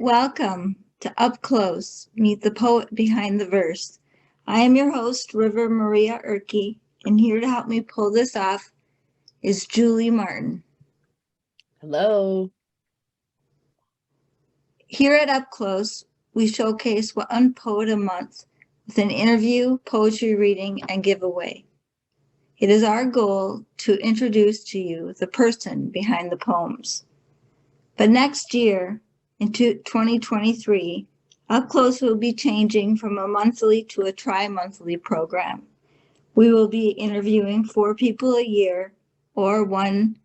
Welcome to Up Close, Meet the Poet Behind the Verse. I am your host, River Maria Urke, and here to help me pull this off is Julie Martin. Hello. Here at Up Close, we showcase one poet a month with an interview, poetry reading, and giveaway. It is our goal to introduce to you the person behind the poems. But next year, in 2023, Up Close will be changing from a monthly to a tri-monthly program. We will be interviewing 4 people a year or 1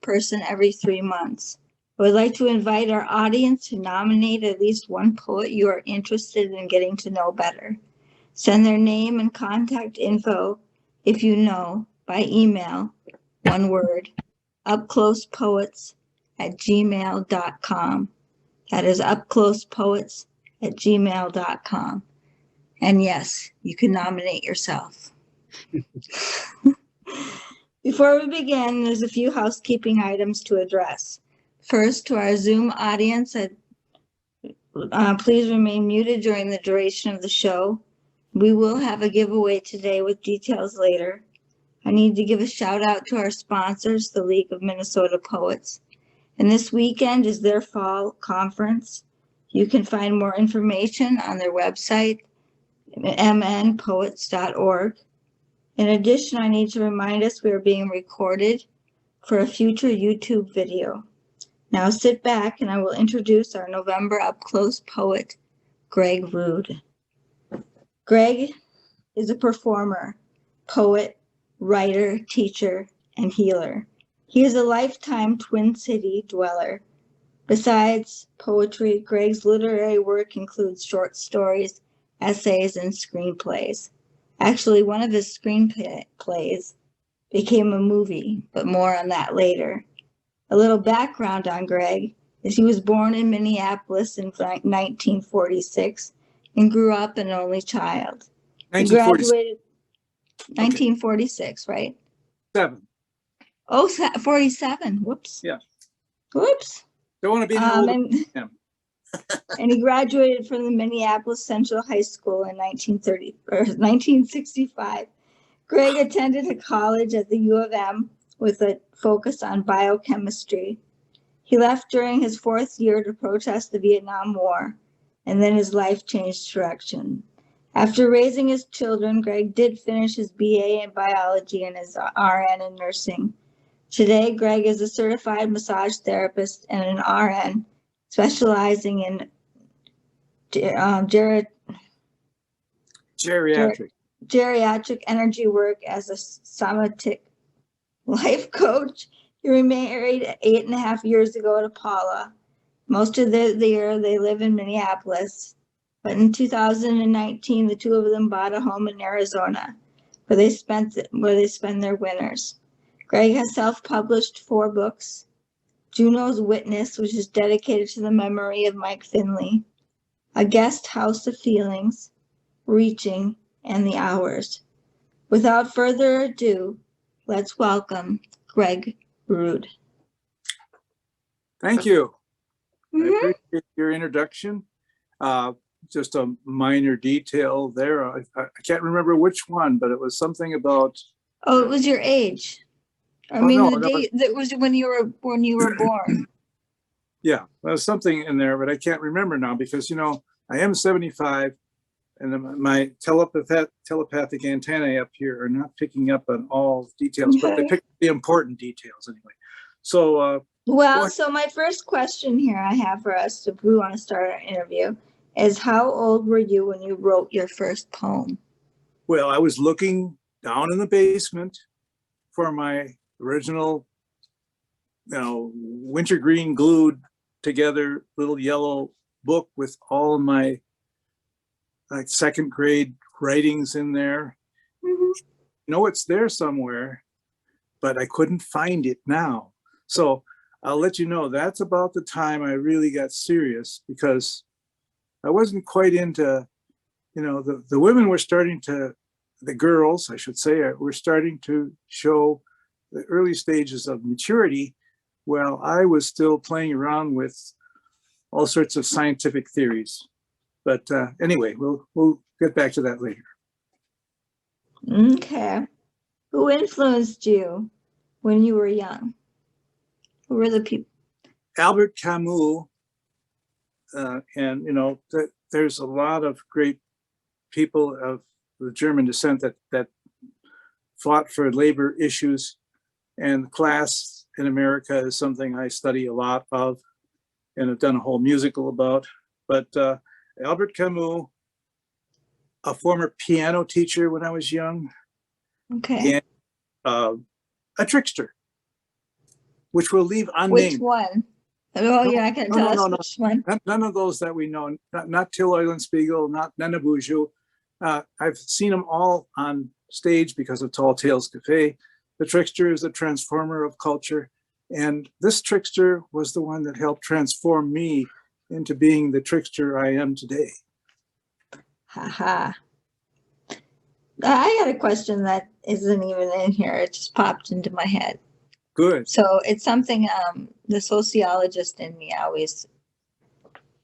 person every 3 months. I would like to invite our audience to nominate at least 1 poet you are interested in getting to know better. Send their name and contact info, if you know, by email, one word, upclosepoets@gmail.com. That is upclosepoets@gmail.com. And yes, you can nominate yourself. Before we begin, there's a few housekeeping items to address. First, to our Zoom audience, please remain muted during the duration of the show. We will have a giveaway today with details later. I need to give a shout out to our sponsors, the League of Minnesota Poets. And this weekend is their fall conference. You can find more information on their website, mnpoets.org. In addition, I need to remind us we are being recorded for a future YouTube video. Now sit back and I will introduce our November Up Close poet, Greg Ruud. Greg is a performer, poet, writer, teacher, and healer. He is a lifetime Twin City dweller. Besides poetry, Greg's literary work includes short stories, essays, and screenplays. Actually, one of his screenplays became a movie, but more on that later. A little background on Greg is he was born in Minneapolis in 1946 and grew up an only child. He graduated 1946, right? 7. Oh, 47. Whoops. Yeah. Whoops. Don't want to be older than him. And he graduated from the Minneapolis Central High School in 1965. Greg attended a college at the U of M with a focus on biochemistry. He left during his 4th year to protest the Vietnam War, and then his life changed direction. After raising his children, Greg did finish his BA in biology and his RN in nursing. Today, Greg is a certified massage therapist and an RN specializing in geriatric energy work as a somatic life coach. He remarried 8.5 years ago to Paula. Most of the year they live in Minneapolis, but in 2019, the two of them bought a home in Arizona, where they spend their winters. Greg has self-published 4 books: Juno's Witness, which is dedicated to the memory of Mike Finley, A Guest House of Feelings, Reaching, and The Hours. Without further ado, let's welcome Greg Ruud. Thank you. I appreciate your introduction. Just a minor detail there. I can't remember which one, but it was something about. Oh, it was your age. The date that was when you were born. Yeah, there was something in there, but I can't remember now because I am 75, and my telepathic antennae up here are not picking up on all details, but they pick up the important details anyway. So. So my first question here I have for us, if we want to start our interview, is how old were you when you wrote your first poem? Well, I was looking down in the basement for my original, wintergreen glued together little yellow book with all of my 2nd grade writings in there. It's there somewhere, but I couldn't find it now. So I'll let you know that's about the time I really got serious, because I wasn't quite into, the women were starting to, the girls, I should say, were starting to show the early stages of maturity, while I was still playing around with all sorts of scientific theories. But anyway, we'll get back to that later. Okay. Who influenced you when you were young? Who were the people? Albert Camus, and you know, there's a lot of great people of the German descent that fought for labor issues, and class in America is something I study a lot of and have done a whole musical about. But Albert Camus, a former piano teacher when I was young, Okay. and a trickster, which we'll leave unnamed. Which one? Oh, you're not going to tell us which one? None of those that we know, not Till Eulenspiegel, not Nana Boujou. I've seen them all on stage because of Tall Tales Cafe. The trickster is the transformer of culture. And this trickster was the one that helped transform me into being the trickster I am today. Haha. I got a question that isn't even in here. It just popped into my head. Good. So it's something the sociologist in me always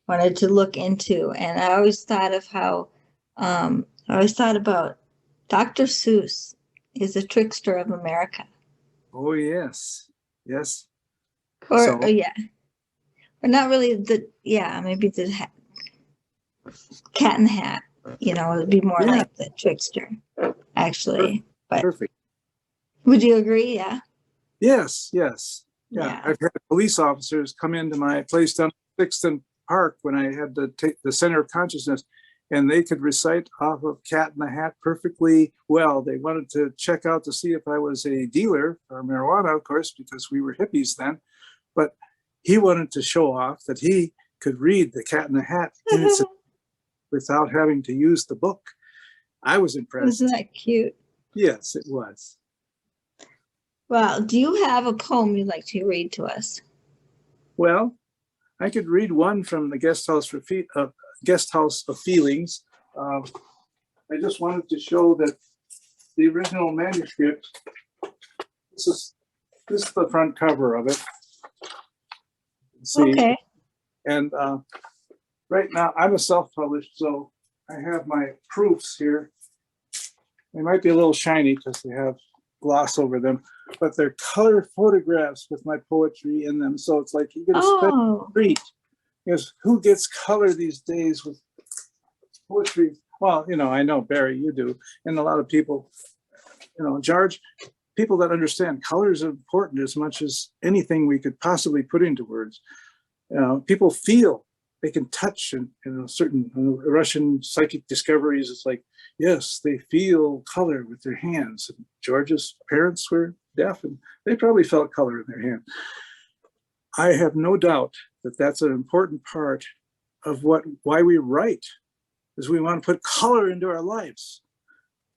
wanted to look into. And I always thought of how, I always thought about Dr. Seuss is a trickster of America. Oh, yes. Yes. Or yeah. But not really maybe the Cat in the Hat, you know, it would be more like the trickster, actually. But perfect. Would you agree? Yeah. Yes, yes. Yeah. I've had police officers come into my place down 6th and Park when I had to take the center of consciousness, and they could recite off of Cat in the Hat perfectly well. They wanted to check out to see if I was a dealer for marijuana, of course, because we were hippies then. But he wanted to show off that he could read the Cat in the Hat without having to use the book. I was impressed. Isn't that cute? Yes, it was. Well, do you have a poem you'd like to read to us? Well, I could read one from the Guest House of Feelings. I just wanted to show that the original manuscript, this is the front cover of it. See? Okay. And right now I'm a self-published, so I have my proofs here. They might be a little shiny because they have gloss over them, but they're color photographs with my poetry in them. So it's like you get a special treat. Because who gets color these days with poetry? Well, you know, I know, Barry, you do. And a lot of people, you know, George, people that understand color is important as much as anything we could possibly put into words. People feel, they can touch, and certain Russian psychic discoveries, it's like, yes, they feel color with their hands. And George's parents were deaf, and they probably felt color in their hand. I have no doubt that that's an important part of why we write, is we want to put color into our lives.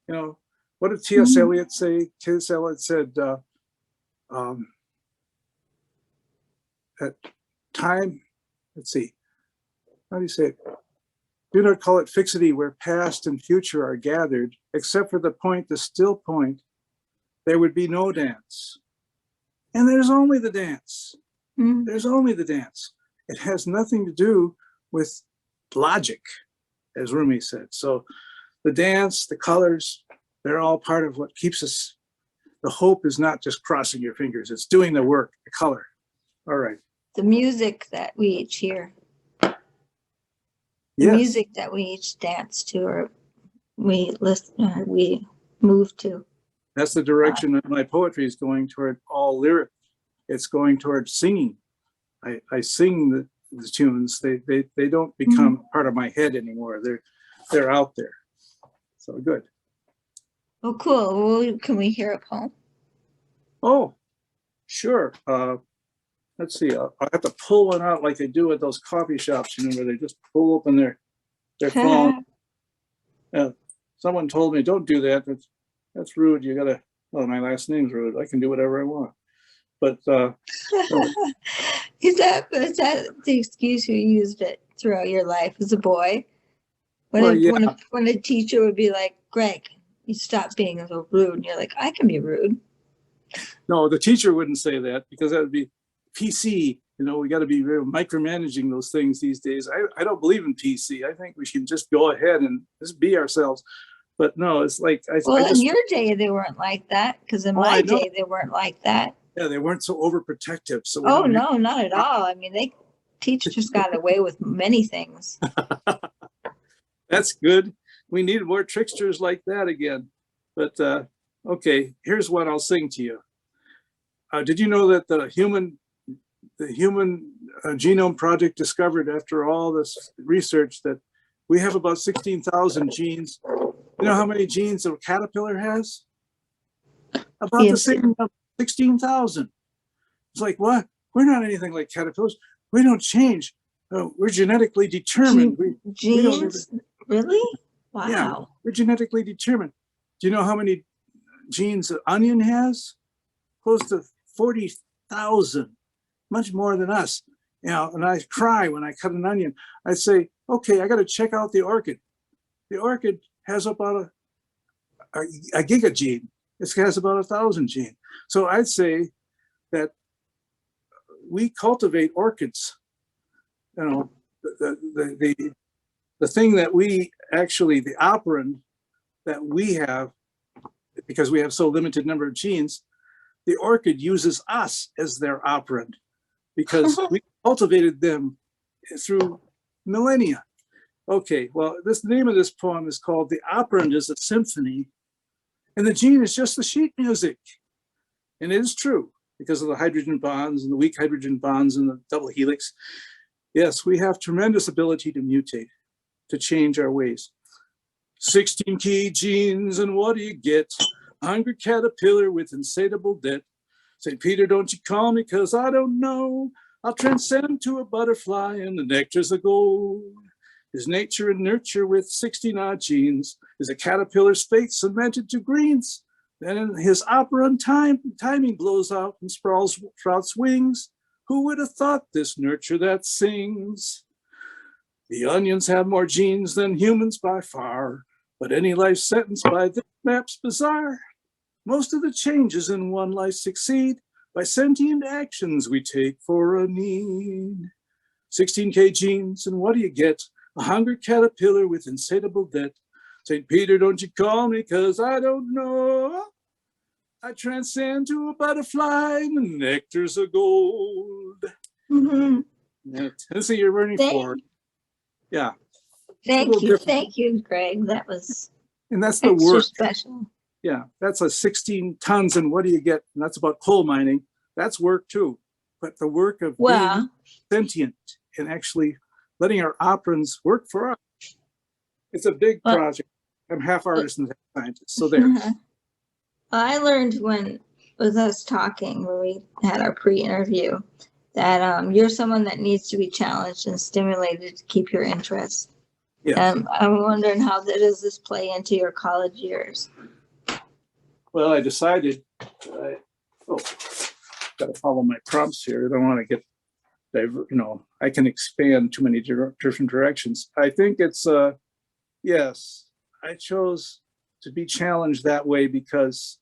You know, what did T.S. Eliot say? T.S. Eliot said, at time, let's see, how do you say it? Do not call it fixity where past and future are gathered, except for the still point, there would be no dance. And there's only the dance. There's only the dance. It has nothing to do with logic, as Rumi said. So the dance, the colors, they're all part of what keeps us. The hope is not just crossing your fingers, it's doing the work, the color. All right. The music that we each hear. The music that we each dance to, or we listen, we move to. That's the direction that my poetry is going toward, all lyric. It's going toward singing. I sing the tunes. They don't become part of my head anymore. They're out there. So good. Oh, cool. Well, can we hear a poem? Oh, sure. Let's see. I have to pull one out like they do at those coffee shops, you know, where they just pull open their phone. Someone told me, don't do that. That's rude. You gotta. Well, my last name's Ruud. I can do whatever I want. But is that the excuse you used it throughout your life as a boy? When a teacher would be like, Greg, you stop being so rude, and you're like, I can be rude. No, the teacher wouldn't say that, because that would be PC. You know, we got to be real micromanaging those things these days. I don't believe in PC. I think we should just go ahead and just be ourselves. But no, it's like Well, I just, in your day, they weren't like that, because in Oh, I my know. day, they weren't like that. yeah, they weren't so overprotective. So we Oh, don't no, not at all. I mean, teachers got away with many things. That's good. We need more tricksters like that again. But okay, here's one I'll sing to you. Did you know that the human genome project discovered, after all this research, that we have about 16,000 genes? You know how many genes a caterpillar has? About the same, 16,000. It's like, what? We're not anything like caterpillars. We don't change. We're genetically determined. Genes? Really? Wow. Yeah, we're genetically determined. Do you know how many genes an onion has? Close to 40,000, much more than us. You know, and I cry when I cut an onion. I say, okay, I got to check out the orchid. The orchid has about a gigagene. It has about 1,000 genes. So I'd say that we cultivate orchids. You know, the thing that we actually, the operand that we have, because we have so limited number of genes, the orchid uses us as their operand because we cultivated them through millennia. Okay, well, the name of this poem is called "The Operand is a Symphony," and the gene is just the sheet music. And it is true because of the hydrogen bonds and the weak hydrogen bonds and the double helix. Yes, we have tremendous ability to mutate, to change our ways. 16 key genes, and what do you get? A hungry caterpillar with insatiable debt. St. Peter, don't you call me, 'cause I don't know. I'll transcend to a butterfly, and the nectar's of gold. His nature and nurture with 16 odd genes is a caterpillar's fate cemented to greens. Then his operand timing blows out and sprouts wings. Who would have thought this nurture that sings? The onions have more genes than humans by far, but any life sentence by this map's bizarre. Most of the changes in one life succeed by sentient actions we take for a need. 16K genes, and what do you get? A hungry caterpillar with insatiable debt. St. Peter, don't you call me, 'cause I don't know. I transcend to a butterfly, and the nectar's of gold. Mm-hmm. Yeah, Tennessee, you're running forward. Yeah. Thank you, Greg. That was And that's the extra work. special. Yeah, that's a 16 tons, and what do you get? And that's about coal mining. That's work too. But the work of being sentient and actually letting our operands work for us. It's a big project. I'm half artist and half scientist. So there. I learned with us talking when we had our pre-interview that you're someone that needs to be challenged and stimulated to keep your interest. Yeah. I'm wondering how does this play into your college years? Well, I decided, got to follow my prompts here. I don't want to get, I can expand too many different directions. I think it's, yes, I chose to be challenged that way because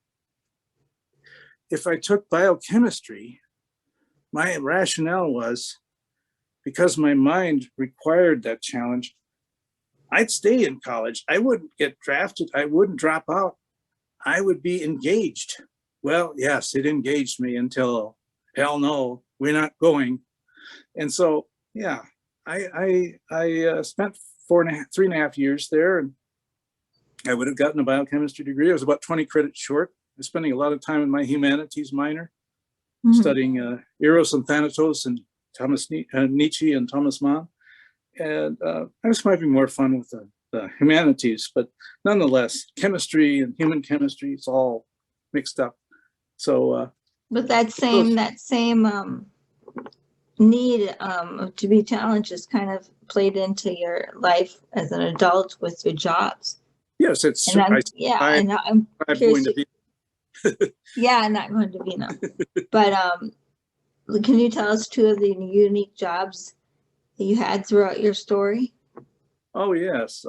if I took biochemistry, my rationale was because my mind required that challenge, I'd stay in college. I wouldn't get drafted. I wouldn't drop out. I would be engaged. Well, yes, it engaged me until hell no, we're not going. And so, yeah, I spent 3.5 years there, and I would have gotten a biochemistry degree. I was about 20 credits short. I was spending a lot of time in my humanities minor, studying Eros and Thanatos and Thomas Nietzsche and Thomas Mann. And I was having more fun with the humanities, but nonetheless, chemistry and human chemistry, it's all mixed up. So, but that same need to be challenged is kind of played into your life as an adult with your jobs. Yes, it's. And I'm curious. Yeah, I'm not going to be no. But can you tell us 2 of the unique jobs that you had throughout your story? Oh yes,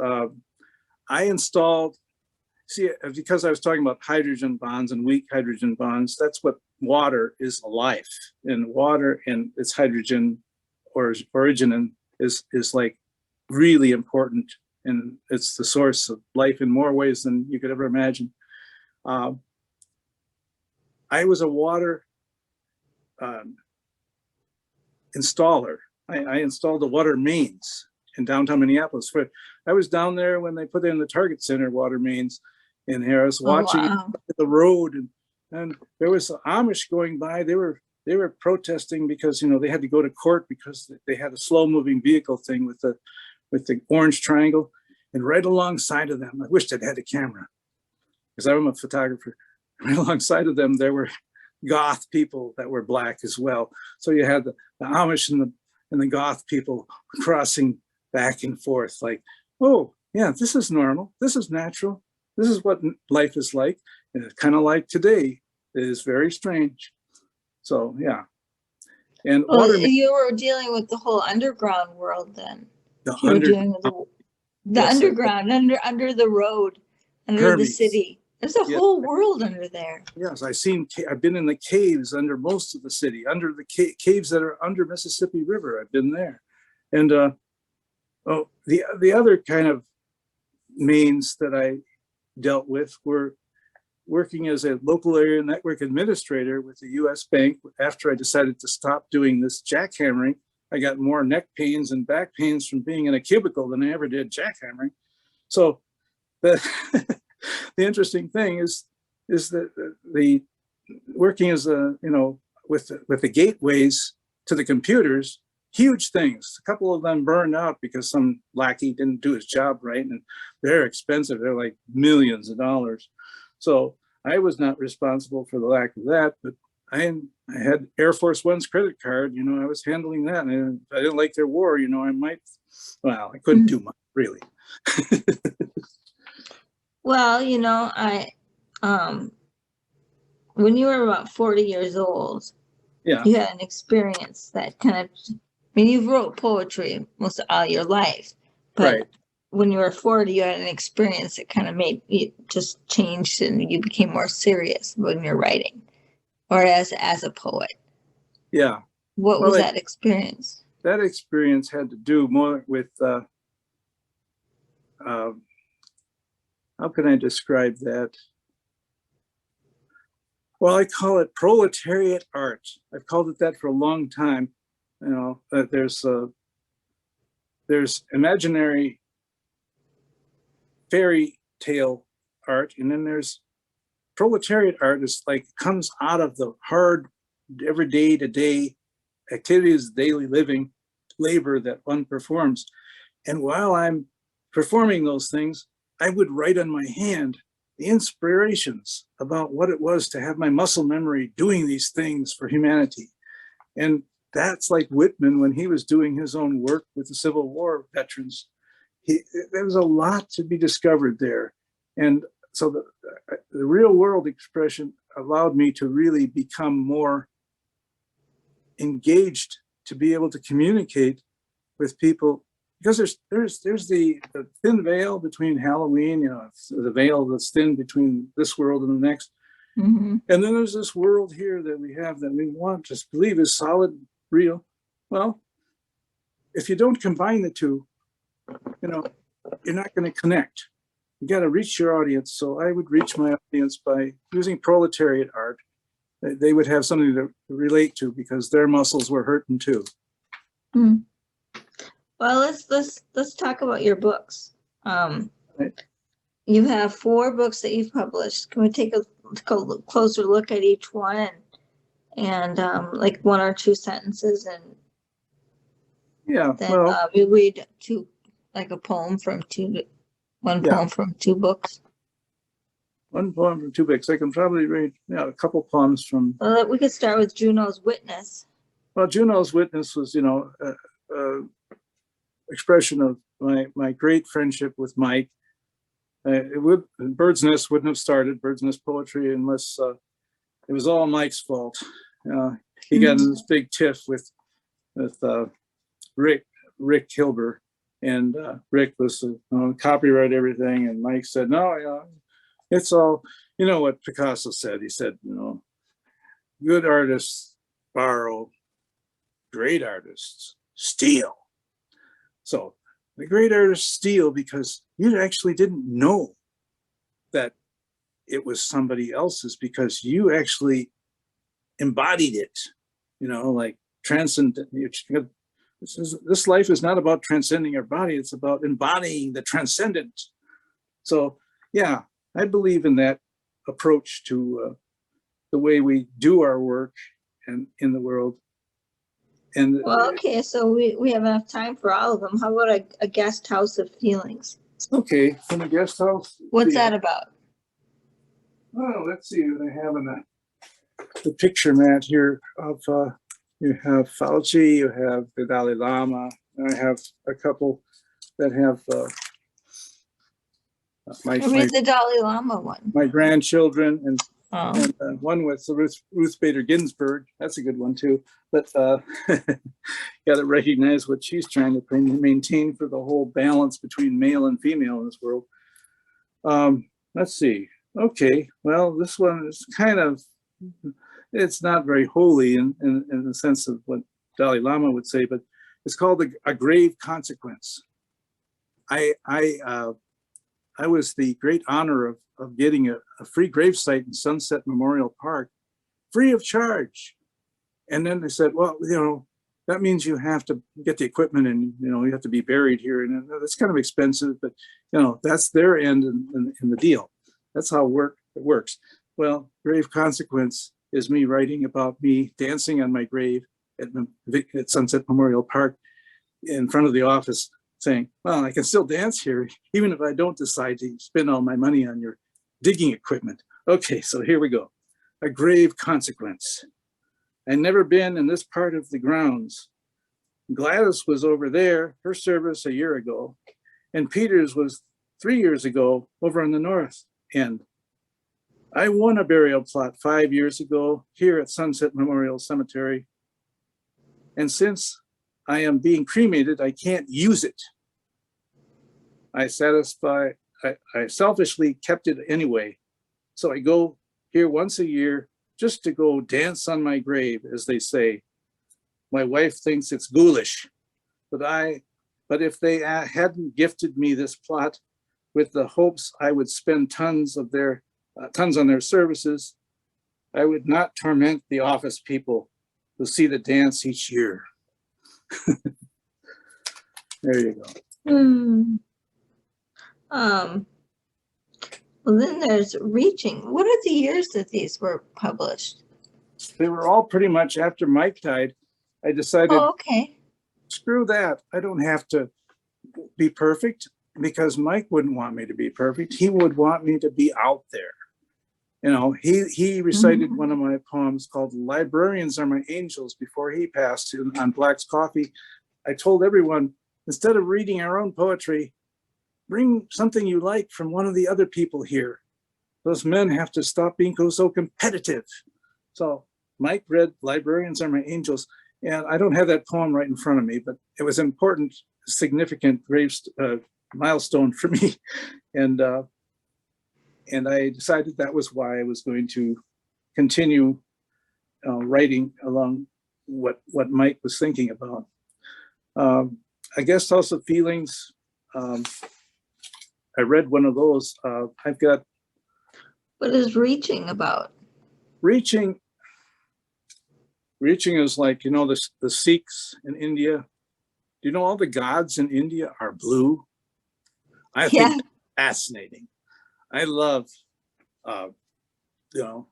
I installed see, because I was talking about hydrogen bonds and weak hydrogen bonds, that's what water is, life. And water and its hydrogen or origin is like really important. And it's the source of life in more ways than you could ever imagine. I was a water installer. I installed the water mains in downtown Minneapolis. I was down there when they put in the Target Center water mains, and here I was watching the road, and there was the Amish going by. They were protesting because, you know, they had to go to court because they had a slow moving vehicle thing with the orange triangle, and right alongside of them, I wished I'd had a camera because I'm a photographer. Right alongside of them, there were Goth people that were black as well. So you had the Amish and the Goth people crossing back and forth, like, oh yeah, this is normal, this is natural, this is what life is like. And it's kind of like today. It is very strange. So yeah. And well, you were dealing with the whole underground world then. You were dealing with the underground, under the road, under Hermes. The city. There's a whole world under there. Yes, I've been in the caves under most of the city, under the caves that are under Mississippi River. I've been there. And the other kind of mains that I dealt with were working as a local area network administrator with the US Bank. After I decided to stop doing this jackhammering, I got more neck pains and back pains from being in a cubicle than I ever did jackhammering. So the interesting thing is that the working as with the gateways to the computers, huge things. A couple of them burned out because some lackey didn't do his job right, and they're expensive. They're like millions of dollars. So I was not responsible for the lack of that, but I had Air Force One's credit card. You know, I was handling that, and if I didn't like their war, you know, I couldn't do much really. Well, you know, when you were about 40 years old, yeah, you had an experience that kind of, I mean, you've wrote poetry most of all your life, but right. When you were 40, you had an experience that kind of made you just changed and you became more serious when you're writing or as a poet. Yeah. What was that experience? That experience had to do more with, how can I describe that? Well, I call it proletariat art. I've called it that for a long time. You know, there's imaginary fairy tale art, and then there's proletariat art. Is like comes out of the hard, every day to day activities, daily living, labor that one performs. And while I'm performing those things, I would write on my hand the inspirations about what it was to have my muscle memory doing these things for humanity. And that's like Whitman when he was doing his own work with the Civil War veterans. There was a lot to be discovered there. And so the real world expression allowed me to really become more engaged, to be able to communicate with people, because there's the thin veil between Halloween, you know, the veil that's thin between this world and the next. Mm-hmm. And then there's this world here that we have that we want to believe is solid, real. Well, if you don't combine the two, you know, you're not going to connect. You got to reach your audience. So I would reach my audience by using proletariat art. They would have something to relate to because their muscles were hurting too. Mm. Well, let's talk about your books. Right. You have 4 books that you've published. Can we take a closer look at each one and like 1 or 2 sentences, and yeah, then we read a poem from 2, one poem from 2 books. 1 poem from 2 books. I can probably read a couple poems from. Well, we could start with Juno's Witness. Well, Juno's Witness was, you know, expression of my great friendship with Mike. Bird's Nest wouldn't have started Bird's Nest Poetry unless it was all Mike's fault. He got in this big tiff with Rick Hilber, and Rick was copyright everything, and Mike said no. It's all, you know what Picasso said. He said, you know, good artists borrow, great artists steal. So the great artists steal because you actually didn't know that it was somebody else's, because you actually embodied it, you know, like transcendent. This life is not about transcending our body, it's about embodying the transcendent. So yeah, I believe in that approach to the way we do our work and in the world. And Well, okay, so we have enough time for all of them. How about a guest house of feelings? okay, from the guest house. What's that about? Well, let's see what I have in the picture, Matt, here of you have Fauci, you have the Dalai Lama, and I have a couple that have Read the Dalai Lama one. my grandchildren, and Oh. and one with Ruth Bader Ginsburg. That's a good one too. But got to recognize what she's trying to maintain for the whole balance between male and female in this world. Let's see. Okay, well, this one is kind of, it's not very holy in the sense of what Dalai Lama would say, but it's called a grave consequence. I was the great honor of getting a free gravesite in Sunset Memorial Park, free of charge. And then they said, well, you know, that means you have to get the equipment and, you know, you have to be buried here. And that's kind of expensive, but, you know, that's their end in the deal. That's how it works. Well, grave consequence is me writing about me dancing on my grave at Sunset Memorial Park in front of the office, saying, well, I can still dance here, even if I don't decide to spend all my money on your digging equipment. Okay, so here we go. A grave consequence. I'd never been in this part of the grounds. Gladys was over there, her service a year ago, and Peter's was 3 years ago over on the north end. I won a burial plot 5 years ago here at Sunset Memorial Cemetery. And since I am being cremated, I can't use it. I selfishly kept it anyway. So I go here once a year just to go dance on my grave, as they say. My wife thinks it's ghoulish, but if they hadn't gifted me this plot with the hopes I would spend tons on their services, I would not torment the office people who see the dance each year. There you go. Well, then there's Reaching. What are the years that these were published? They were all pretty much after Mike died. I decided, oh, okay, screw that. I don't have to be perfect, because Mike wouldn't want me to be perfect. He would want me to be out there. You know, he recited one of my poems called "Librarians Are My Angels" before he passed on Black's Coffee. I told everyone, instead of reading our own poetry, bring something you like from one of the other people here. Those men have to stop being so competitive. So Mike read "Librarians Are My Angels," and I don't have that poem right in front of me, but it was an important, significant milestone for me. And I decided that was why I was going to continue writing along what Mike was thinking about. I guess also feelings. I read one of those. I've got. What is Reaching about? Reaching is like, you know, the Sikhs in India. Do you know all the gods in India are blue? I think it's fascinating. I love, you know,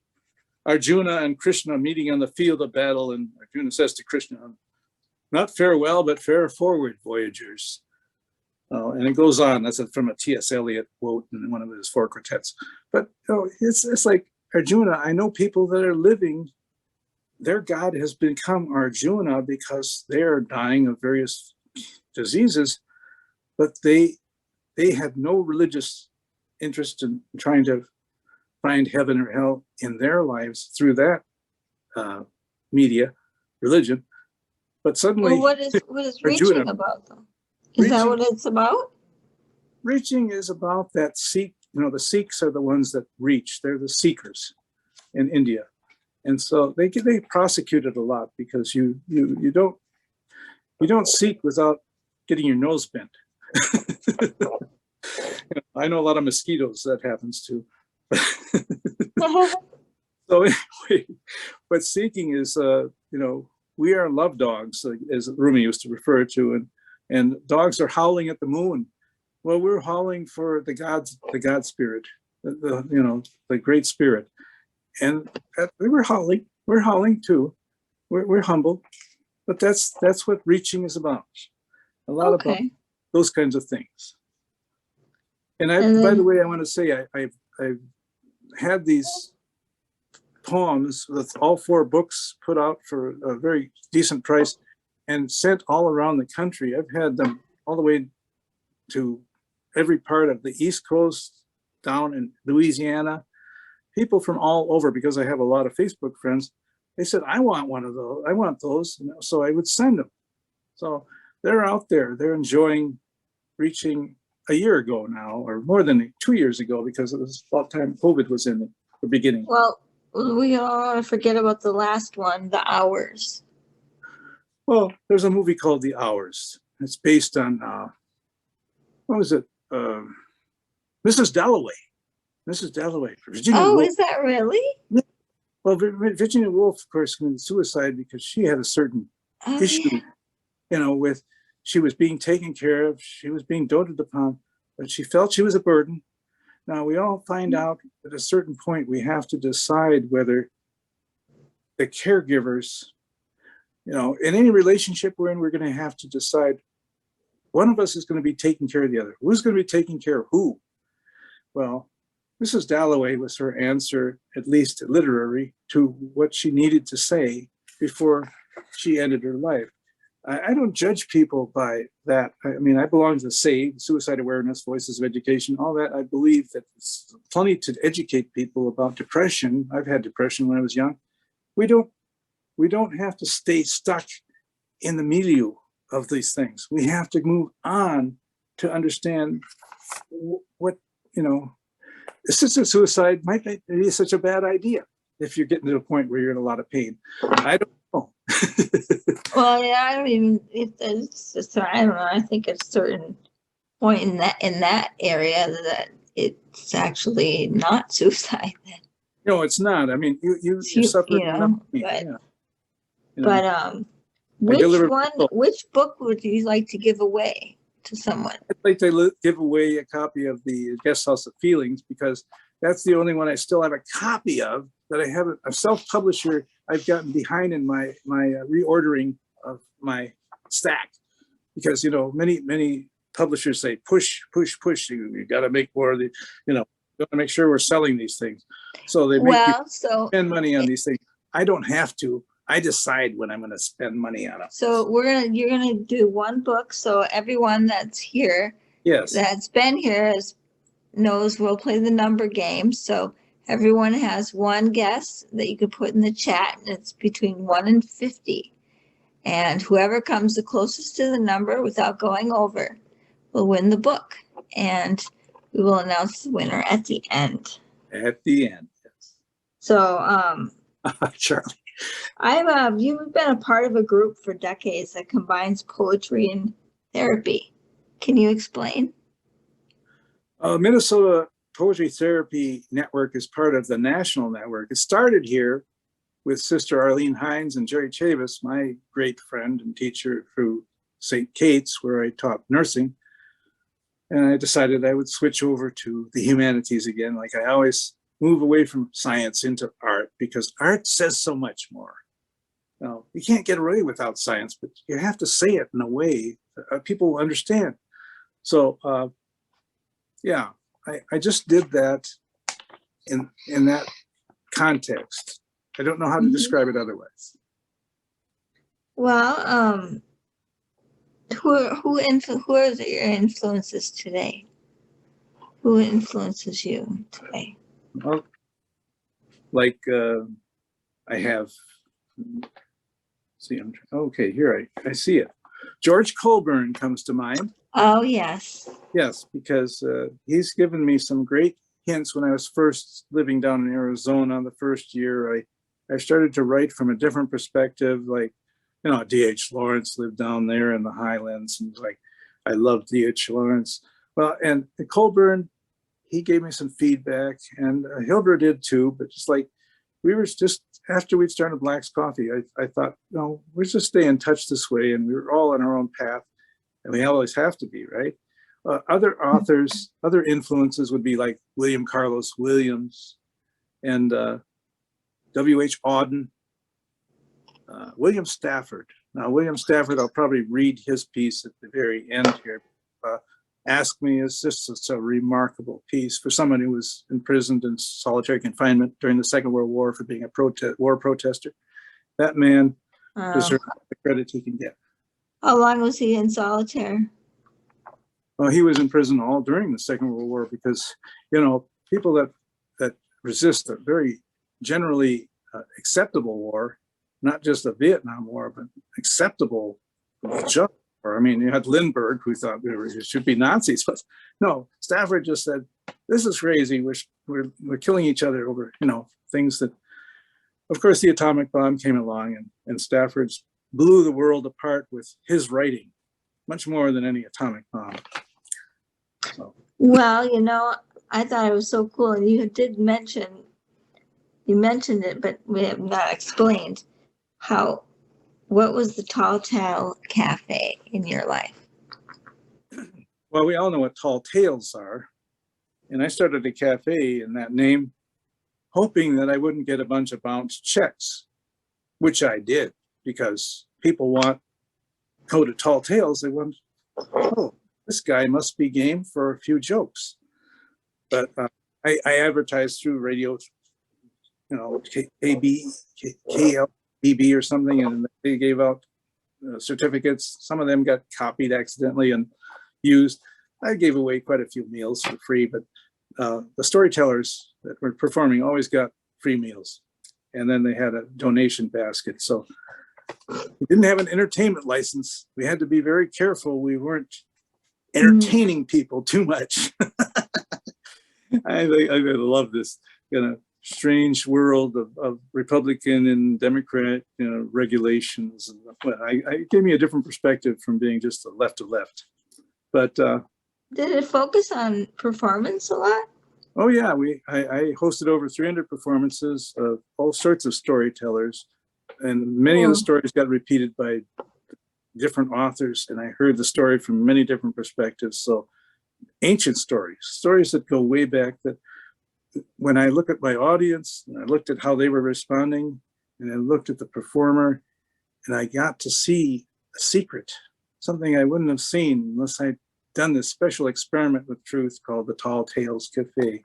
Arjuna and Krishna meeting on the field of battle, and Arjuna says to Krishna, "Not farewell, but fare forward, voyagers." And it goes on. That's from a T.S. Eliot quote in one of his 4 quartets. But you know, it's like, Arjuna, I know people that are living, their God has become Arjuna because they are dying of various diseases, but they have no religious interest in trying to find heaven or hell in their lives through that media, religion. But suddenly, well, what is Reaching Arjuna, about, though? Is that what it's about? Reaching is about that Sikh the Sikhs are the ones that reach. They're the seekers in India. And so they prosecute it a lot because you don't seek without getting your nose bent. I know a lot of mosquitoes that happens to. So anyway, but seeking is, we are love dogs, as Rumi used to refer to, and dogs are howling at the moon. Well, we're howling for the God spirit, the great spirit, and we're howling too. We're humble, but that's what reaching is about. A lot about those kinds of things. And by the way, I want to say I've had these poems with all 4 books put out for a very decent price and sent all around the country. I've had them all the way to every part of the East Coast, down in Louisiana. People from all over, because I have a lot of Facebook friends, they said, I want one of those. I want those. So I would send them. So they're out there. They're enjoying reaching a year ago now, or more than 2 years ago, because it was about time COVID was in the beginning. Well, we don't want to forget about the last one, The Hours. Well, there's a movie called The Hours. It's based on, what was it? Mrs. Dalloway. Mrs. Dalloway. Virginia Woolf. Is that really? Well, Virginia Woolf, of course, committed suicide because she had a certain issue, with, she was being taken care of, she was being doted upon, but she felt she was a burden. Now, we all find out at a certain point, we have to decide whether the caregivers, in any relationship we're in, we're going to have to decide one of us is going to be taking care of the other. Who's going to be taking care of who? Well, Mrs. Dalloway was her answer, at least literary, to what she needed to say before she ended her life. I don't judge people by that. I mean, I belong to SAVE, Suicide Awareness, Voices of Education, all that. I believe that it's plenty to educate people about depression. I've had depression when I was young. We don't have to stay stuck in the milieu of these things. We have to move on to understand what, assisted suicide might be such a bad idea if you're getting to a point where you're in a lot of pain. I don't know. Well, yeah, I don't even. It's just, I don't know. I think at a certain point in that area that it's actually not suicide. No, it's not. I mean, you suffer enough pain. But which book would you like to give away to someone? I'd like to give away a copy of the Guest House of Feelings, because that's the only one I still have a copy of that I haven't. A self-publisher I've gotten behind in my reordering of my stack, because many publishers say push. You got to make more of the. Got to make sure we're selling these things. So they make you spend money on these things. I don't have to. I decide when I'm going to spend money on it. So you're gonna do one book. So everyone that's here, that's been here, knows we'll play the number game. So everyone has one guess that you could put in the chat, and it's between 1 and 50. And whoever comes the closest to the number without going over will win the book. And we will announce the winner at the end. At the end, yes. So, Charlie. You've been a part of a group for decades that combines poetry and therapy. Can you explain? Minnesota Poetry Therapy Network is part of the national network. It started here with Sister Arlene Hines and Jerry Chavis, my great friend and teacher through St. Kate's, where I taught nursing. And I decided I would switch over to the humanities again. Like I always move away from science into art, because art says so much more. Now, you can't get away without science, but you have to say it in a way that people will understand. So, I just did that in that context. I don't know how to describe it otherwise. Well, who are your influences today? Who influences you today? Well, like I have. See, okay. Here I see it. George Colburn comes to mind. Oh yes. Yes, because he's given me some great hints when I was first living down in Arizona the first year. I started to write from a different perspective, like, you know, D.H. Lawrence lived down there in the highlands, and like, I loved D.H. Lawrence. Well, and Colburn, he gave me some feedback, and Hilber did too, but just like, we were just, after we'd started Black's Coffee, I thought, no, we'll just stay in touch this way, and we were all on our own path, and we always have to be, right? Other authors, other influences would be like William Carlos Williams and W.H. Auden, William Stafford. Now, William Stafford, I'll probably read his piece at the very end here. Ask Me is just such a remarkable piece for someone who was imprisoned in solitary confinement during the Second World War for being a war protester. That man deserves the credit he can get. How long was he in solitary? Well, he was in prison all during the Second World War because, you know, people that resist a very generally acceptable war, not just a Vietnam War, but acceptable just war. I mean, you had Lindbergh, who thought it should be Nazis, but no, Stafford just said, this is crazy. We're killing each other over, you know, things that, of course, the atomic bomb came along, and Stafford's blew the world apart with his writing, much more than any atomic bomb. So. Well, you know, I thought it was so cool, and you mentioned it, but we have not explained what was the Tall Tale Cafe in your life? Well, we all know what tall tales are. And I started a cafe in that name, hoping that I wouldn't get a bunch of bounced checks, which I did, because people go to Tall Tales. They want, oh, this guy must be game for a few jokes. But I advertised through radio, you know, KLBB or something, and they gave out certificates. Some of them got copied accidentally and used. I gave away quite a few meals for free, but the storytellers that were performing always got free meals. And then they had a donation basket. So we didn't have an entertainment license. We had to be very careful. We weren't entertaining people too much. I love this kind of strange world of Republican and Democrat, you know, regulations. It gave me a different perspective from being just a left of left. But did it focus on performance a lot? Oh yeah, I hosted over 300 performances of all sorts of storytellers, and many of the stories got repeated by different authors, and I heard the story from many different perspectives. So ancient stories that go way back, that when I look at my audience, and I looked at how they were responding, and I looked at the performer, and I got to see a secret, something I wouldn't have seen unless I'd done this special experiment with truth called the Tall Tales Cafe.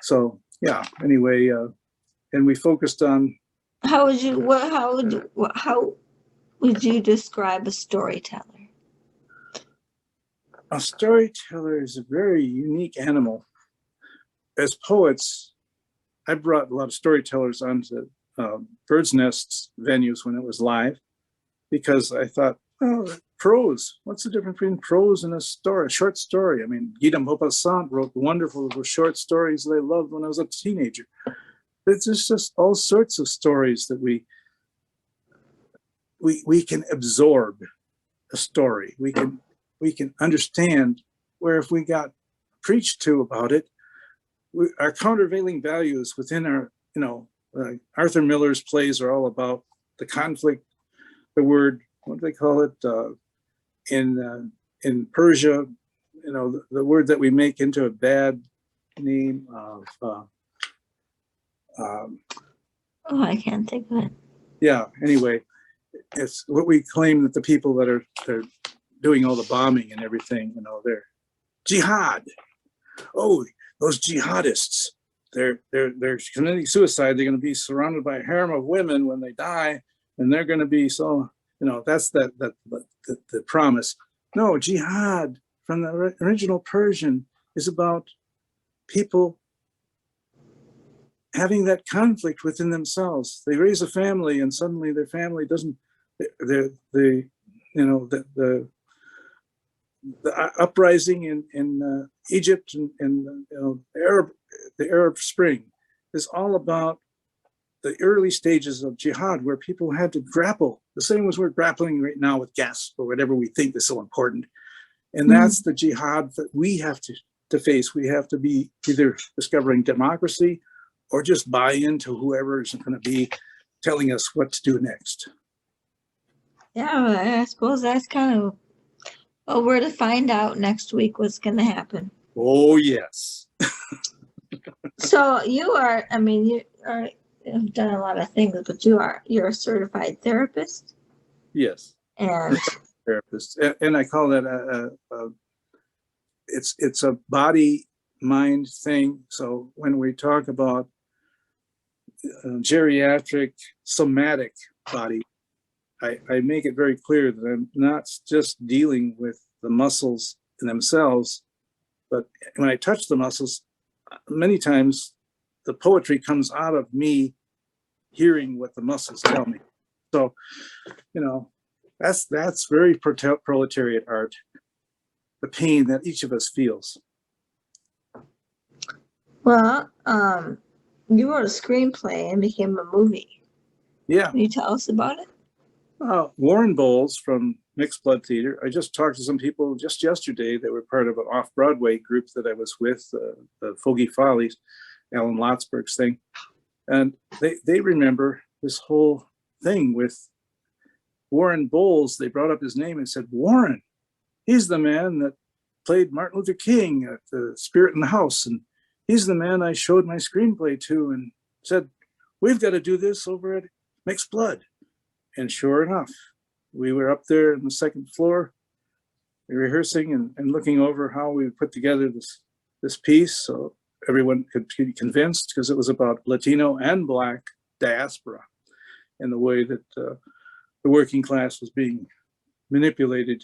So yeah, anyway, and we focused on. How would you describe a storyteller? A storyteller is a very unique animal. As poets, I brought a lot of storytellers onto Bird's Nest venues when it was live, because I thought, oh, prose. What's the difference between prose and a story, a short story? I mean, Guy de Maupassant wrote wonderful short stories that I loved when I was a teenager. It's just all sorts of stories that we can absorb a story. We can understand, where if we got preached to about it, our countervailing values within our, you know, Arthur Miller's plays are all about the conflict, the word, what do they call it, in Persia, you know, the word that we make into a bad name of, I can't think of it. Yeah, anyway, it's what we claim that the people that they're doing all the bombing and everything, you know, they're jihad. Oh, those jihadists, they're committing suicide. They're going to be surrounded by a harem of women when they die, and they're going to be so, you know, that's the promise. No, jihad from the original Persian is about people having that conflict within themselves. They raise a family, and suddenly their family doesn't. The uprising in Egypt and the Arab Spring is all about the early stages of jihad, where people had to grapple the same as we're grappling right now with gas or whatever we think is so important. And that's the jihad that we have to face. We have to be either discovering democracy or just buy into whoever is going to be telling us what to do next. Yeah, I suppose that's kind of, well, we're to find out next week what's going to happen. Oh, yes. So you are, I mean, you've done a lot of things, but you're a certified therapist. Yes. And therapist. And I call that it's a body mind thing. So when we talk about geriatric somatic body, I make it very clear that I'm not just dealing with the muscles in themselves, but when I touch the muscles, many times the poetry comes out of me hearing what the muscles tell me. So, that's very proletariat art, the pain that each of us feels. well, you wrote a screenplay and became a movie. Yeah. Can you tell us about it? Warren Bowles from Mixed Blood Theater. I just talked to some people just yesterday that were part of an off-Broadway group that I was with, the Fogey Follies, Alan Lotsberg's thing. And they remember this whole thing with Warren Bowles. They brought up his name and said, Warren, he's the man that played Martin Luther King at the Spirit in the House. And he's the man I showed my screenplay to and said, we've got to do this over at Mixed Blood. And sure enough, we were up there on the second floor rehearsing and looking over how we would put together this piece so everyone could be convinced, because it was about Latino and Black diaspora and the way that the working class was being manipulated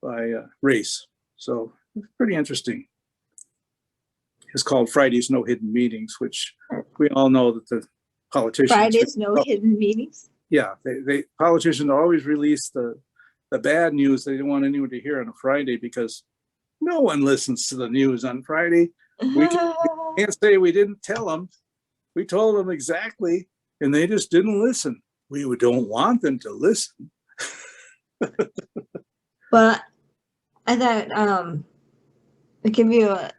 by race. So it's pretty interesting. It's called Friday's No Hidden Meetings, which we all know that the politicians— Friday's No Hidden Meetings? Yeah, they politicians always release the bad news they don't want anyone to hear on a Friday, because no one listens to the news on Friday. We can't say we didn't tell them. We told them exactly, and they just didn't listen. We don't want them to listen. But I thought I give you a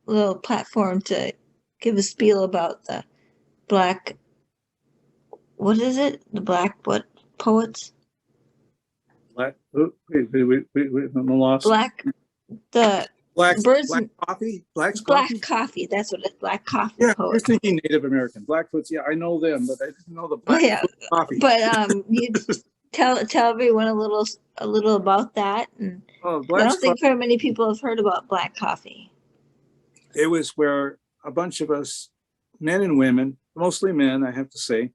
little platform to give a spiel about the Black, what is it? The Black what poets? Black, I'm lost. Black, the birds, Black coffee, Black coffee. That's what it's, Black coffee. Yeah, poet. you're thinking Native American. Blackfoots, yeah, I know them, but I didn't know the Blackfoot coffee. But you tell everyone a little about that. And I don't think very many people have heard about Black coffee. It was where a bunch of us, men and women, mostly men, I have to say,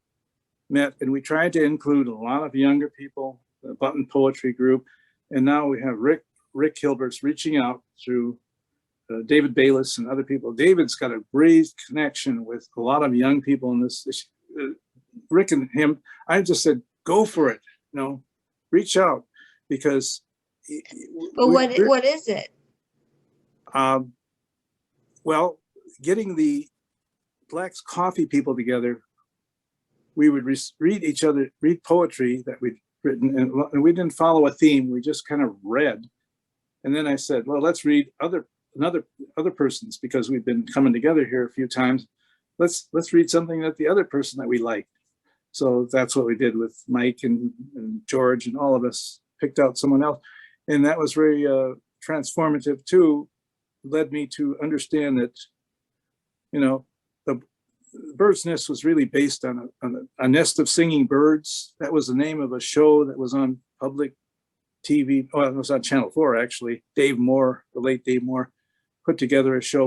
met, and we tried to include a lot of younger people, the Button Poetry Group, and now we have Rick Hilbert's reaching out through David Bayless and other people. David's got a great connection with a lot of young people in this. Rick and him, I just said, go for it, reach out, because. But what is it? Well, getting the Black coffee people together, we would read poetry that we'd written, and we didn't follow a theme. We just kind of read. And then I said, well, let's read other person's, because we've been coming together here a few times. Let's read something that the other person that we liked. So that's what we did with Mike and George, and all of us picked out someone else. And that was very transformative too. Led me to understand that, the Bird's Nest was really based on a nest of singing birds. That was the name of a show that was on public TV. Oh, it was on Channel 4, actually. Dave Moore, the late Dave Moore, put together a show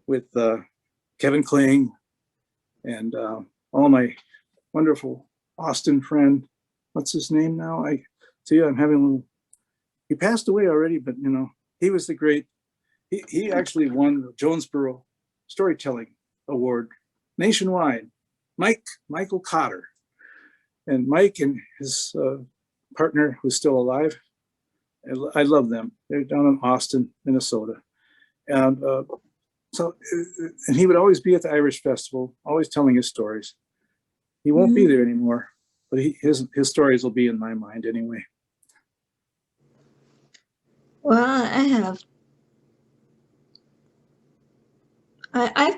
with Kevin Kling and all my wonderful Austin friend. What's his name now? I see I'm having a little, he passed away already, but he was the great, he actually won the Jonesboro Storytelling Award nationwide. Michael Cotter. And Mike and his partner, who's still alive, I love them. They're down in Austin, Minnesota. And and he would always be at the Irish Festival, always telling his stories. He won't be there anymore, but his stories will be in my mind anyway. Well, I have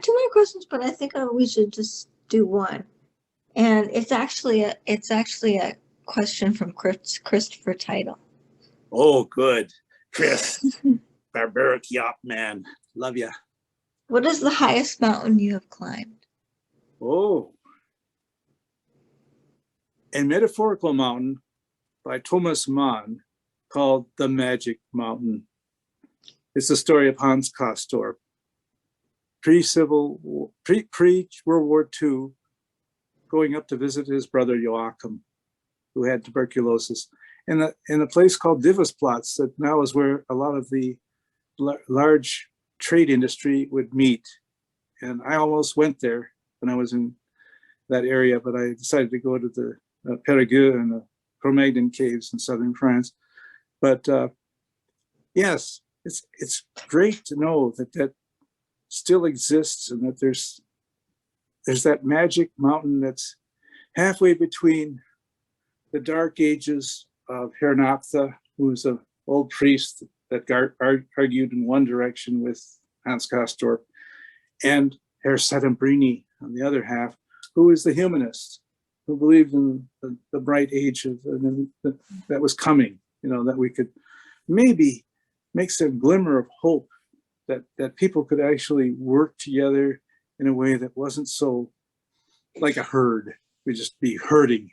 two more questions, but I think we should just do one. And it's actually a question from Christopher Title. Oh, good. Chris, barbaric yacht man. Love ya. What is the highest mountain you have climbed? Oh. A metaphorical mountain by Thomas Mann called The Magic Mountain. It's the story of Hans Castorp. Pre-World War II, going up to visit his brother Joachim, who had tuberculosis, in a place called Divisplatz, that now is where a lot of the large trade industry would meet. And I almost went there when I was in that area, but I decided to go to the Périgueux and the Cro-Magnon caves in southern France. But yes, it's great to know that still exists, and that there's that magic mountain that's halfway between the dark ages of Herr Naphtha, who's an old priest that argued in one direction with Hans Castorp, and Herr Settembrini on the other half, who is the humanist, who believed in the bright age that was coming, that we could maybe make some glimmer of hope that people could actually work together in a way that wasn't so like a herd. We'd just be herding.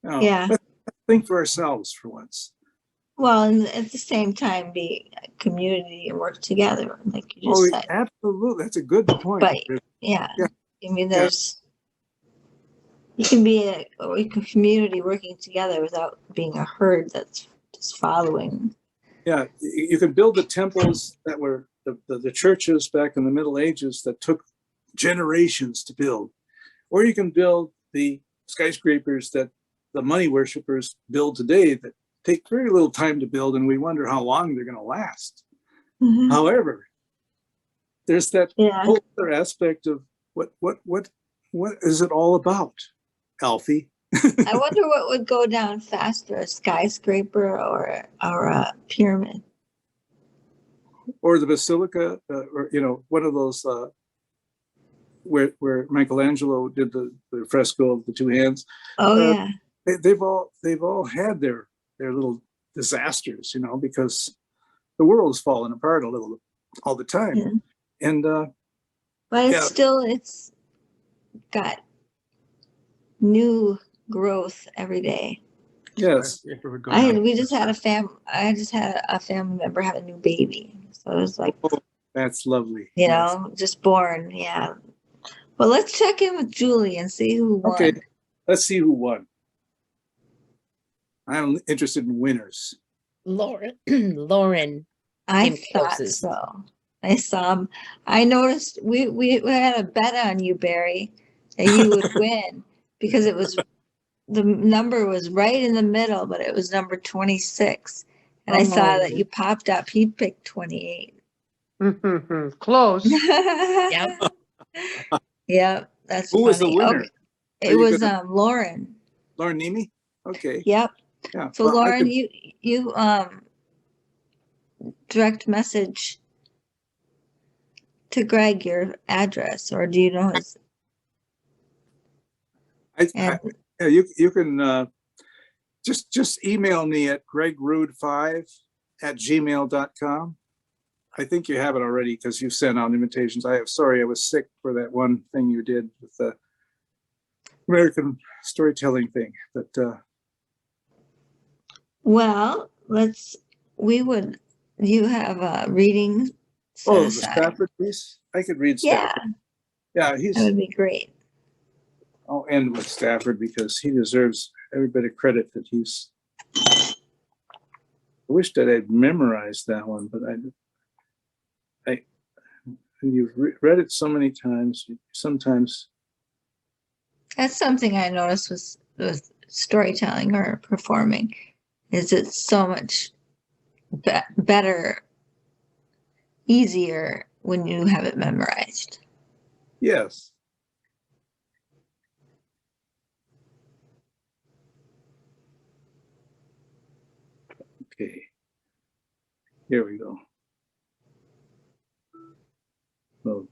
Yeah. Let's think for ourselves for once. Well, and at the same time, be a community and work together, like you just said. Absolutely. That's a good point. But yeah. I mean, you can be a community working together without being a herd that's just following. Yeah, you can build the temples that were the churches back in the Middle Ages that took generations to build, or you can build the skyscrapers that the money worshippers build today that take very little time to build, and we wonder how long they're going to last. Mm-hmm. However, there's that whole other aspect of what is it all about, Alfie? I wonder what would go down faster, a skyscraper or a pyramid. Or the basilica, or one of those where Michelangelo did the fresco of the two hands. Oh yeah. They've all had their little disasters, because the world is falling apart a little all the time. Yeah. And but it's got new growth every day. Yes. I just had a family member have a new baby, so it was like, oh, that's lovely. Just born. Yeah. Well, let's check in with Julie and see who won. Okay, let's see who won. I'm interested in winners. Lauren. I thought so. I saw him. I noticed we had a bet on you, Barry, that you would win because it was. The number was right in the middle, but it was number 26. And I saw that you popped up. He picked 28. Close. Yep. Yep. That's Who funny. was the winner? Okay. It was Lauren. Lauren Nemi? Okay. Yep. Yeah. So well, Lauren, you direct message to Greg your address, or do you know his? Yeah, you can just email me at gregruud5@gmail.com. I think you have it already because you sent out invitations. I was sick for that one thing you did with the American storytelling thing. But well, you have a reading. The Stafford piece? I could read Stafford. Yeah, that would be great. I'll end with Stafford because he deserves every bit of credit that he's. I wish that I'd memorized that one, but you've read it so many times. Sometimes that's something I noticed with storytelling or performing, is it's so much better easier when you have it memorized. Yes. Okay. Here we go. So,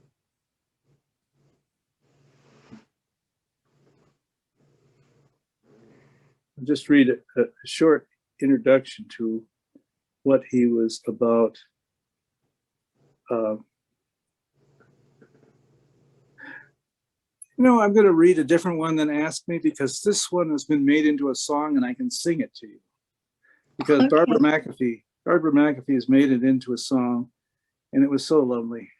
I'll just read a short introduction to what he was about. I'm going to read a different one than Ask Me, because this one has been made into a song and I can sing it to you. Because Okay. Barbara McAfee has made it into a song, and it was so lovely.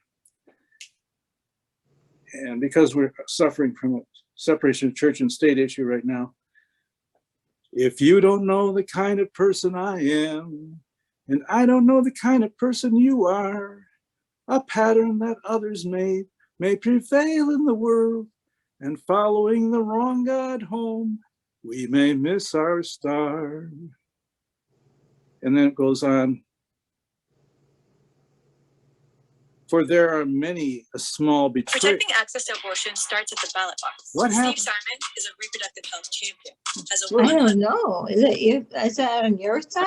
And because we're suffering from a separation of church and state issue right now, if you don't know the kind of person I am, and I don't know the kind of person you are, a pattern that others made may prevail in the world, and following the wrong God home, we may miss our star. And then it goes on. For there are many a small betrayal. Protecting access to abortion starts at the ballot box. What happened? Steve Simon is a reproductive health champion. As a I woman, don't know. Is it you? Is that on your side?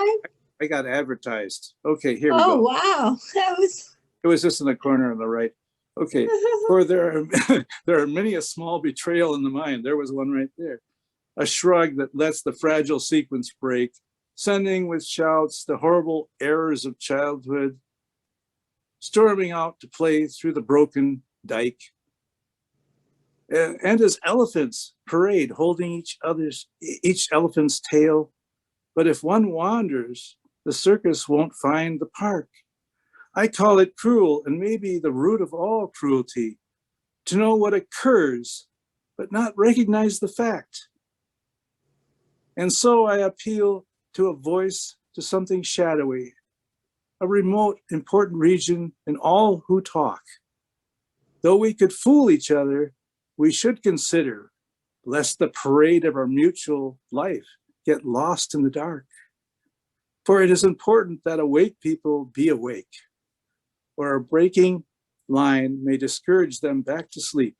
I got advertised. Okay, here we Oh, go. wow. That was. It was just in the corner on the right. Okay, for there are many a small betrayal in the mind. There was one right there. A shrug that lets the fragile sequence break, sending with shouts the horrible errors of childhood, storming out to play through the broken dike. And as elephants parade, holding each elephant's tail. But if one wanders, the circus won't find the park. I call it cruel, and maybe the root of all cruelty, to know what occurs, but not recognize the fact. And so I appeal to a voice, to something shadowy, a remote, important region in all who talk. Though we could fool each other, we should consider, lest the parade of our mutual life get lost in the dark. For it is important that awake people be awake, or a breaking line may discourage them back to sleep.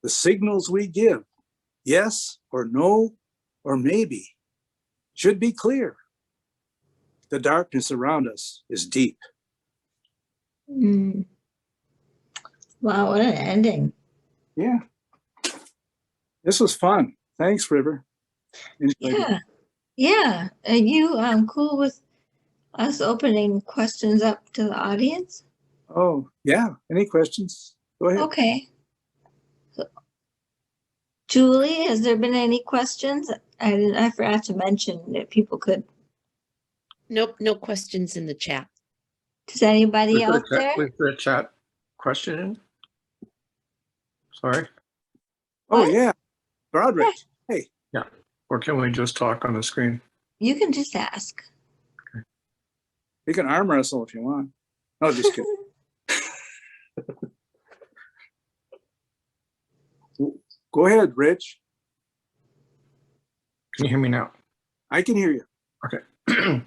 The signals we give, yes or no, or maybe, should be clear. The darkness around us is deep. Mm. Wow, what an ending. Yeah. This was fun. Thanks, River. Enjoyed it. Yeah. Yeah. Are you cool with us opening questions up to the audience? Oh, yeah. Any questions? Go ahead. Okay. Julie, has there been any questions? I forgot to mention that people could. Nope, no questions in the chat. Does anybody out there? Was the chat questioning? Sorry, Oh, What? yeah. Broderick. Hey, or can we just talk on the screen? You can just ask. you can arm wrestle if you want. No, just kidding. Go ahead, Rich. Can you hear me now? I can hear you. Okay.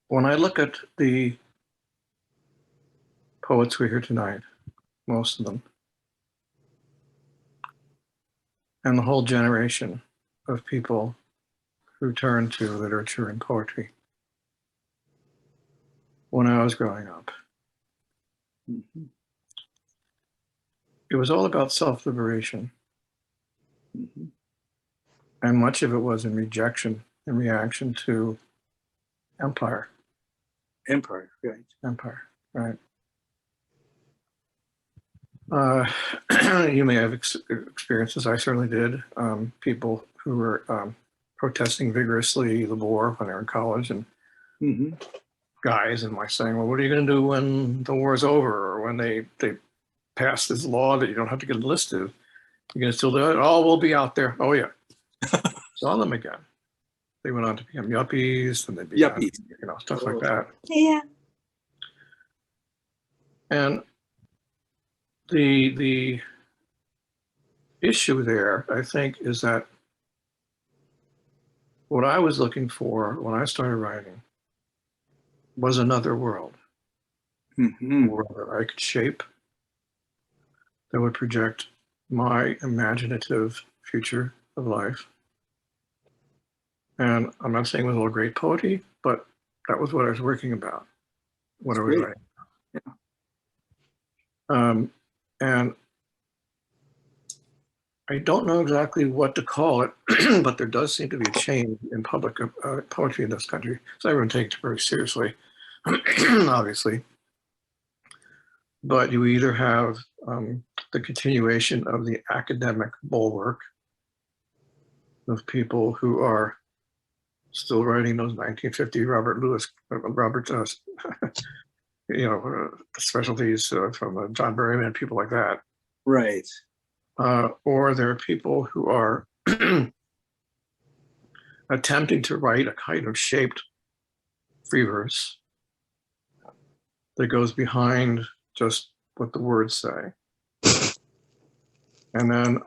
When I look at the poets we hear tonight, most of them, and the whole generation of people who turn to literature and poetry when I was growing up, Mhm. it was all about self-liberation. Mhm. And much of it was in rejection, in reaction to empire. Empire, right. Empire, right? You may have experiences, I certainly did, people who were protesting vigorously the war when they were in college, and Mhm. guys in my saying, well, what are you going to do when the war is over, or when they pass this law that you don't have to get enlisted? You're going to still do it? Oh, we'll be out there. Oh, yeah. Saw them again. They went on to become yuppies, and they began, Yuppies. stuff like that. Yeah. And the issue there, I think, is that what I was looking for when I started writing was another world, a Mhm. world that I could shape, that would project my imaginative future of life. And I'm not saying it was all great poetry, but that was what I was working about, what I was Great. writing. And I don't know exactly what to call it, but there does seem to be a change in public poetry in this country. So everyone takes it very seriously, obviously. But you either have the continuation of the academic bulwark of people who are still writing those 1950 specialties from John Berryman, people like that. Right. Or there are people who are attempting to write a kind of shaped free verse that goes behind just what the words say. And then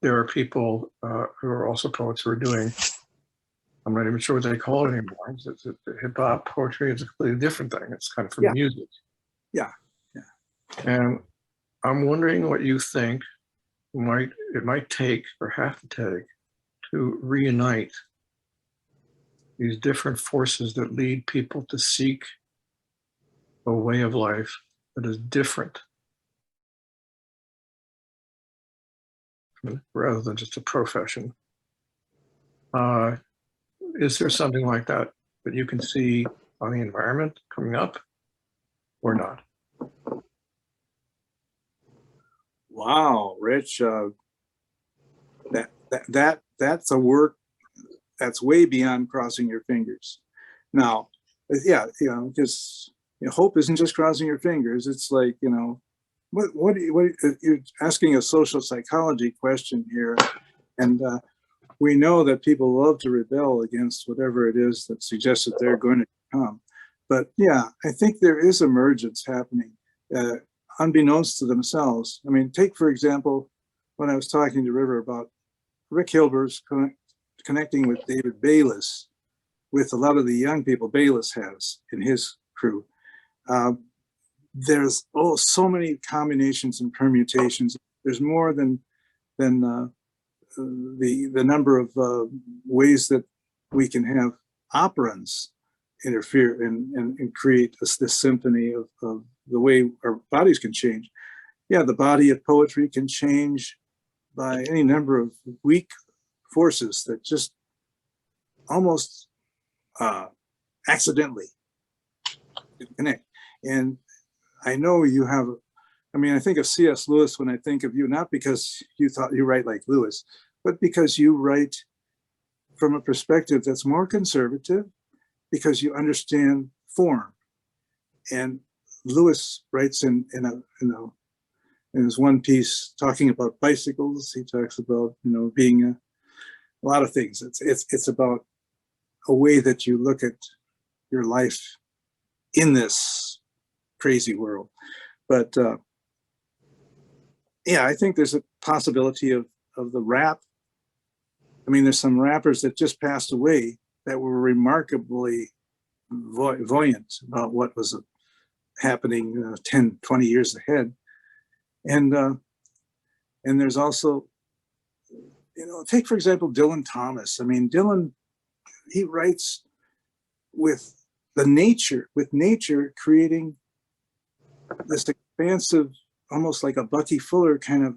there are people who are also poets who are doing, I'm not even sure what they call it anymore. It's hip hop poetry is a completely different thing. It's kind of from music. Yeah. And I'm wondering what you think it might take or have to take to reunite these different forces that lead people to seek a way of life that is different rather than just a profession. Is there something like that that you can see on the environment coming up or not? Wow, Rich, that's a work that's way beyond crossing your fingers. Now, yeah, because hope isn't just crossing your fingers. It's like, what you're asking a social psychology question here, and we know that people love to rebel against whatever it is that suggests that they're going to become. But yeah, I think there is emergence happening, unbeknownst to themselves. I mean, take for example, when I was talking to River about Rick Hilber's connecting with David Bayless, with a lot of the young people Bayless has in his crew. There's so many combinations and permutations. There's more than the number of ways that we can have operants interfere and create this symphony of the way our bodies can change. Yeah, the body of poetry can change by any number of weak forces that just almost accidentally connect. And I know you have, I think of C.S. Lewis when I think of you, not because you thought you write like Lewis, but because you write from a perspective that's more conservative, because you understand form. And Lewis writes in his one piece talking about bicycles. He talks about being a lot of things. It's about a way that you look at your life in this crazy world. But yeah, I think there's a possibility of the rap. I mean, there's some rappers that just passed away that were remarkably voyant about what was happening 10, 20 years ahead. And there's also, take for example, Dylan Thomas. I mean, Dylan, he writes with nature creating this expansive, almost like a Bucky Fuller kind of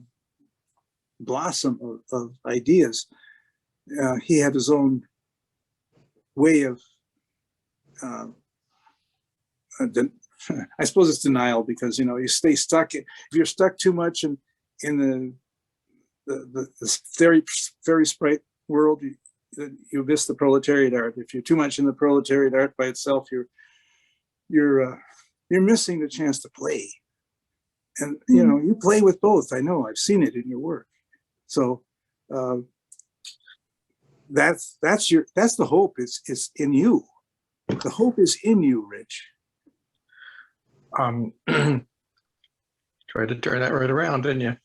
blossom of ideas. He had his own way of, I suppose it's denial, because you stay stuck. If you're stuck too much in the fairy sprite world, you miss the proletariat art. If you're too much in the proletariat art by itself, you're missing the chance to play. And you play with both. I know, I've seen it in your work. So that's the hope. It's in you. The hope is in you, Rich. Tried to turn that right around, didn't you?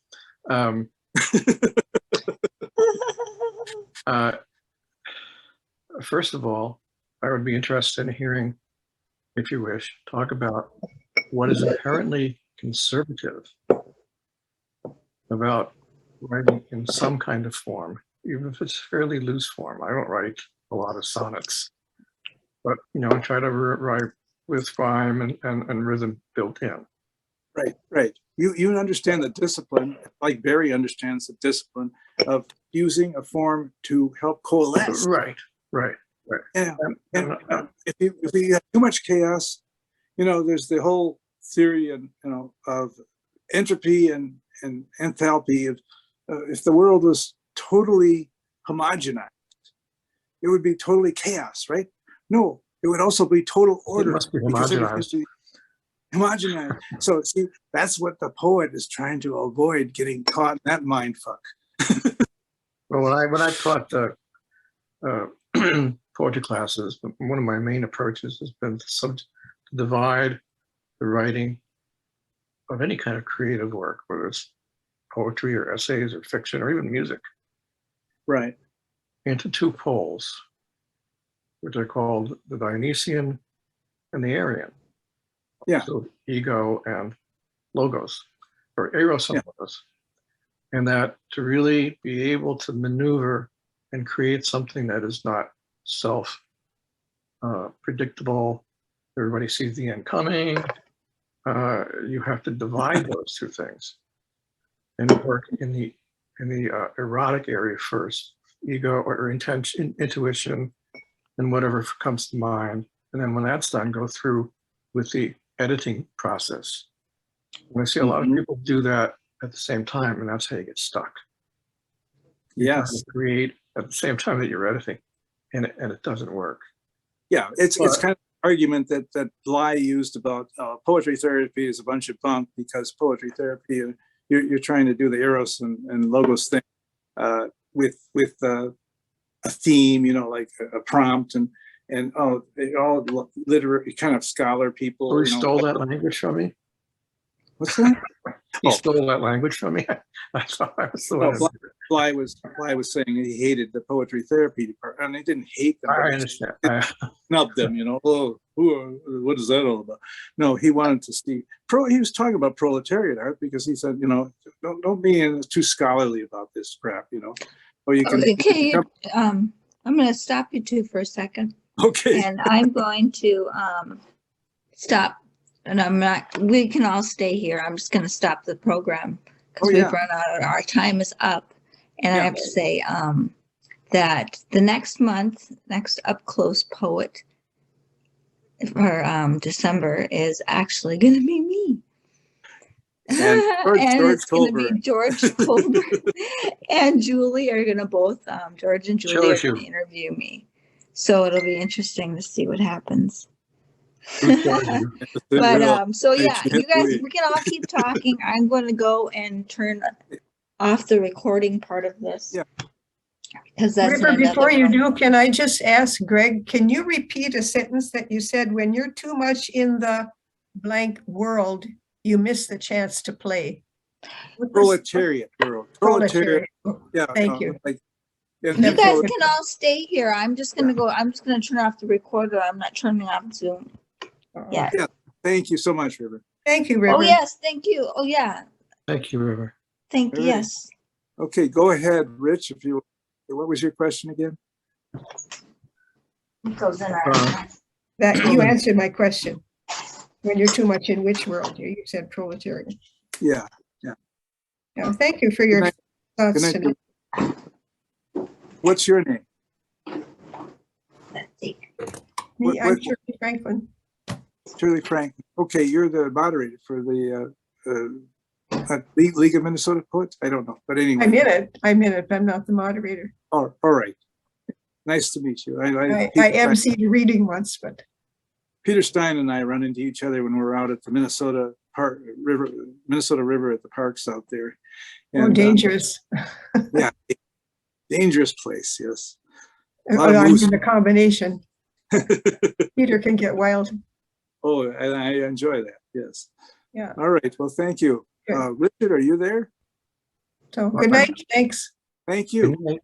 first of all, I would be interested in hearing, if you wish, talk about what is inherently conservative about writing in some kind of form, even if it's fairly loose form. I don't write a lot of sonnets, but I try to write with rhyme and rhythm built in. Right. You understand the discipline, like Barry understands the discipline of using a form to help coalesce. Right. Yeah. If you have too much chaos, there's the whole theory of entropy and enthalpy. If the world was totally homogenized, it would be totally chaos, right? No, it would also be total order. It must be because homogenized. everything's homogenized. So see, that's what the poet is trying to avoid, getting caught in that mind fuck. Well, when I taught poetry classes, one of my main approaches has been to divide the writing of any kind of creative work, whether it's poetry or essays or fiction or even music, Right. into two poles, which are called the Dionysian and the Aryan. Yeah. So ego and logos, or eros and logos. And that to really be able to maneuver and create something that is not predictable, everybody sees the end coming, you have to divide those two things and work in the erotic area first, ego or intention, intuition, and whatever comes to mind. And then when that's done, go through with the editing process. And I see a lot of people do that at the same time, and that's how you get stuck. You're trying Yes. to create at the same time that you're editing, and it doesn't work. Yeah, it's kind of an argument that Bly used about poetry therapy is a bunch of bunk, because poetry therapy, you're trying to do the eros and logos thing with a theme, like a prompt and all literary kind of scholar people. Who stole that language from me? What's that? He stole that language from me. I thought I was the one. Bly was saying he hated the poetry therapy department, and he didn't hate them. I understand. Snubbed them, what is that all about? No, he wanted to see. He was talking about proletariat art because he said, don't be too scholarly about this crap, Or you can. Okay, I'm going to stop you two for a second. Okay. And I'm going to stop. And we can all stay here. I'm just going to stop the program because we've run out. Our time is up. And I have to say that the next Up Close Poet for December is actually going to be me. And it's going to be George Colbert and Julie are going to both, George and Julie are going to interview me. So it'll be interesting to see what happens. But so yeah, you guys, we can all keep talking. I'm going to go and turn off the recording part of this. Yeah. Because that's River, before you do, can I just ask Greg, can you repeat a sentence that you said, when you're too much in the blank world, you miss the chance to play? Proletariat world. Proletariat. Yeah. Thank you. You guys can all stay here. I'm just going to go. I'm just going to turn off the recorder. I'm not turning off Zoom. Yeah. Thank you so much, River. Thank you, River. Oh, yes. Thank you. Oh, yeah. Thank you, River. Thank you. Yes. Okay, go ahead, Rich. What was your question again? It goes in That you answered my question. When you're too much in which world? You said proletariat. Yeah. Yeah. Thank you for your thoughts tonight. What's your name? Let's see. Me, I'm Shirley Franklin. Shirley Franklin. Okay, you're the moderator for the League of Minnesota Poets. I don't know, but anyway. I'm in it, but I'm not the moderator. Oh, all right. Nice to meet you. I emceed a reading once, but Peter Stein and I run into each other when we're out at the Minnesota River at the parks out there. And, dangerous. Yeah, dangerous place. Yes. I'm in the combination. Peter can get wild. Oh, and I enjoy that. Yes. Yeah. All right. Well, thank you. Richard, are you there? So good night. Thanks. Thank you. Good night.